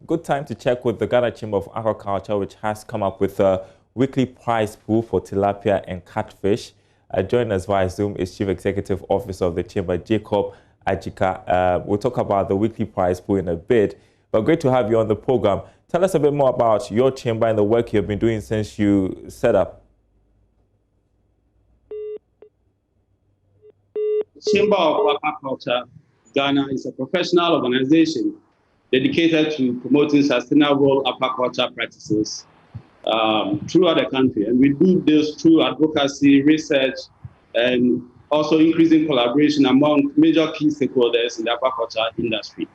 good time to check with the Ghana Chamber of Aquaculture, which has come up with a weekly price pool for tilapia and catfish. Joining us via Zoom is Chief Executive Officer of the Chamber, Jacob Ajika. We'll talk about the weekly price pool in a bit, but great to have you on the program. Tell us a bit more about your chamber and the work you've been doing since you set up. Chamber of Aquaculture Ghana is a professional organization dedicated to promoting sustainable aquaculture practices throughout the country. And we do this through advocacy, research, and also increasing collaboration among major key stakeholders in the aquaculture industry.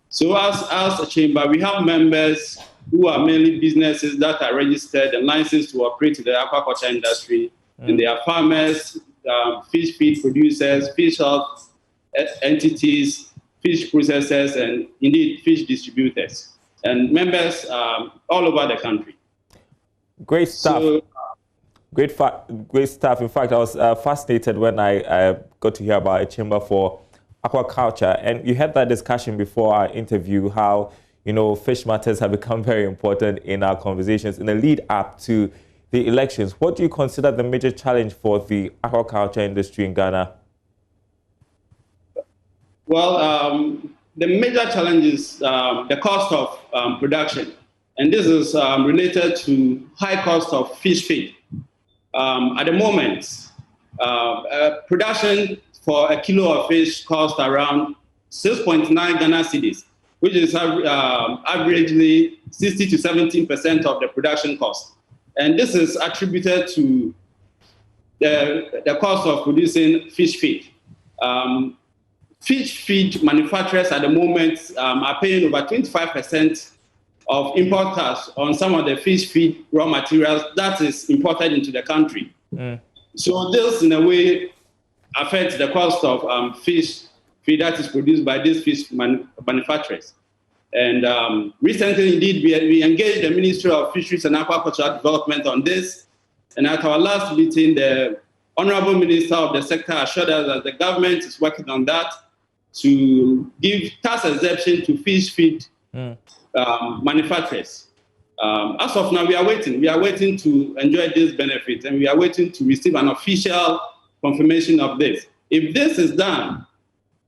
So as a chamber, we have members who are mainly businesses that are registered and licensed to operate in the aquaculture industry. And they are farmers, fish feed producers, fish health entities, fish processors, and indeed fish distributors, and members all over the country. Great stuff. So, great stuff. In fact, I was fascinated when I got to hear about a chamber for aquaculture, and you had that discussion before our interview, how fish matters have become very important in our conversations in the lead up to the elections. What do you consider the major challenge for the aquaculture industry in Ghana? Well, the major challenge is the cost of production, and this is related to high cost of fish feed. At the moment, production for a kilo of fish costs around 6.9 Ghana cedis, which is averagely 60 to 17% of the production cost. And this is attributed to the cost of producing fish feed. Fish feed manufacturers at the moment are paying over 25% of import tax on some of the fish feed raw materials that is imported into the country. So this, in a way, affects the cost of fish feed that is produced by these fish manufacturers. And recently, indeed, we engaged the Ministry of Fisheries and Aquaculture Development on this. And at our last meeting, the Honorable Minister of the sector assured us that the government is working on that to give tax exemption to fish feed manufacturers. As of now, we are waiting. We are waiting to enjoy this benefit, and we are waiting to receive an official confirmation of this. If this is done,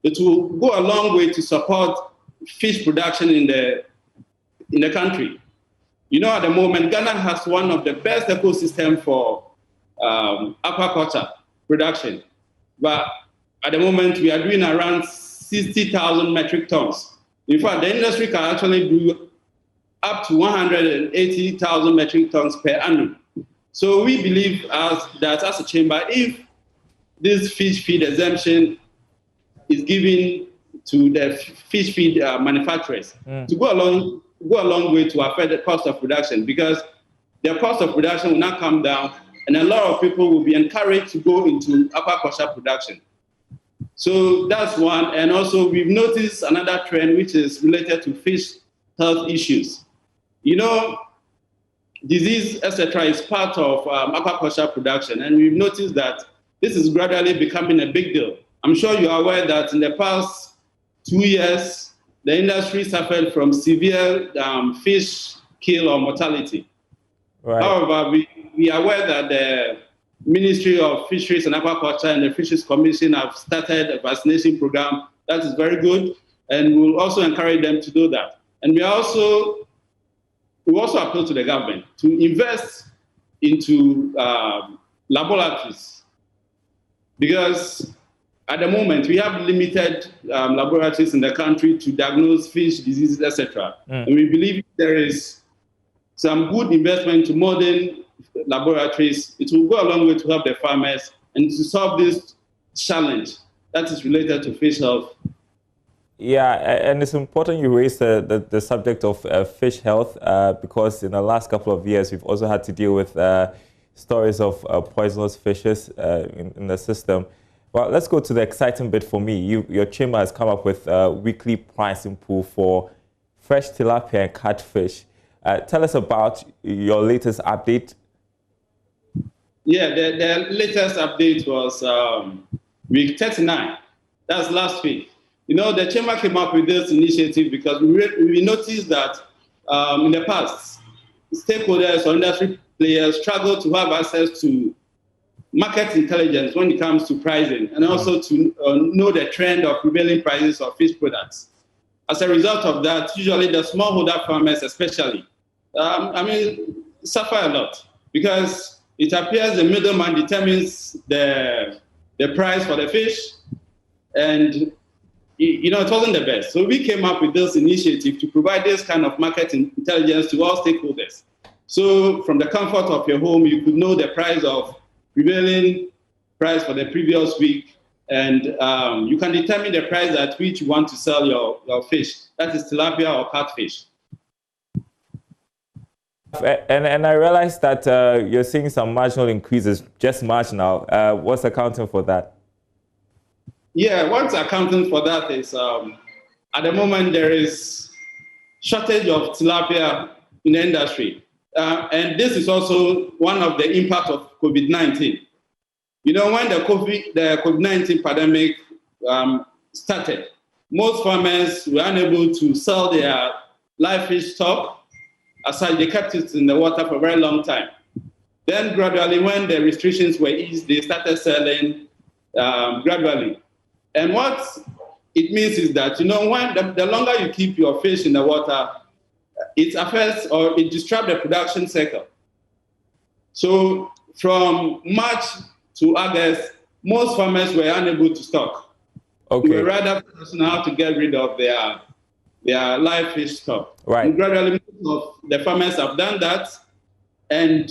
it will go a long way to support fish production in the country. At the moment, Ghana has one of the best ecosystems for aquaculture production. But at the moment, we are doing around 60,000 metric tons. In fact, the industry can actually do up to 180,000 metric tons per annum. So we believe that as a chamber, if this fish feed exemption is given to the fish feed manufacturers, to go a long way to affect the cost of production, because their cost of production will not come down, and a lot of people will be encouraged to go into aquaculture production. So that's one. And also, we've noticed another trend which is related to fish health issues. Disease, etc., is part of aquaculture production, and we've noticed that this is gradually becoming a big deal. I'm sure you are aware that in the past 2 years, the industry suffered from severe fish kill or mortality. Right. However, we are aware that the Ministry of Fisheries and Aquaculture and the Fisheries Commission have started a vaccination program. That is very good, and we'll also encourage them to do that. And we also appeal to the government to invest into laboratories, because at the moment, we have limited laboratories in the country to diagnose fish diseases, etc. And we believe there is some good investment to modern laboratories. It will go a long way to help the farmers and to solve this challenge that is related to fish health. Yeah, and it's important you raise the subject of fish health because in the last couple of years, we've also had to deal with stories of poisonous fishes in the system. Well, let's go to the exciting bit for me. Your chamber has come up with a weekly pricing pool for fresh tilapia and catfish. Tell us about your latest update. Yeah, the latest update was week 39. That's last week. The chamber came up with this initiative because we noticed that in the past, stakeholders or industry players struggle to have access to market intelligence when it comes to pricing, and also to know the trend of prevailing prices of fish products. As a result of that, usually the smallholder farmers especially, suffer a lot, because it appears the middleman determines the price for the fish, and it wasn't the best. So we came up with this initiative to provide this kind of market intelligence to all stakeholders. So from the comfort of your home, you could know the price of prevailing price for the previous week, and you can determine the price at which you want to sell your fish. That is tilapia or catfish. And I realized that you're seeing some marginal increases, just marginal. What's accounting for that? Yeah, what's accounting for that is at the moment there is shortage of tilapia in the industry. And this is also one of the impact of COVID-19. When the COVID-19 pandemic started, most farmers were unable to sell their live fish stock. As such, they kept it in the water for a very long time. Then gradually, when the restrictions were eased, they started selling gradually. And what it means is that, when the longer you keep your fish in the water, it affects or it disrupts the production cycle. So from March to August, most farmers were unable to stock. Okay. They were rather focusing on how to get rid of their live fish stock. Right. And gradually, most of the farmers have done that, and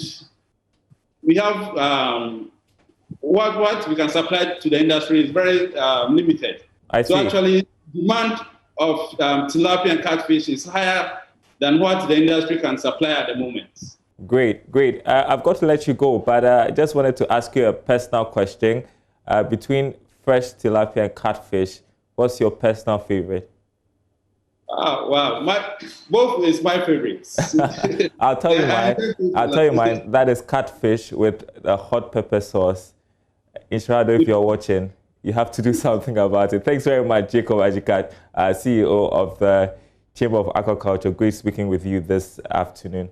we have what we can supply to the industry is very limited. I see. So actually, demand of tilapia and catfish is higher than what the industry can supply at the moment. Great, great. I've got to let you go, but I just wanted to ask you a personal question. Between fresh tilapia and catfish, what's your personal favorite? Wow, both is my favorites. I'll tell you mine. I'll tell you mine. That is catfish with a hot pepper sauce. Inshaallah, if you're watching, you have to do something about it. Thanks very much, Jacob Ajikat, CEO of the Chamber of Aquaculture. Great speaking with you this afternoon.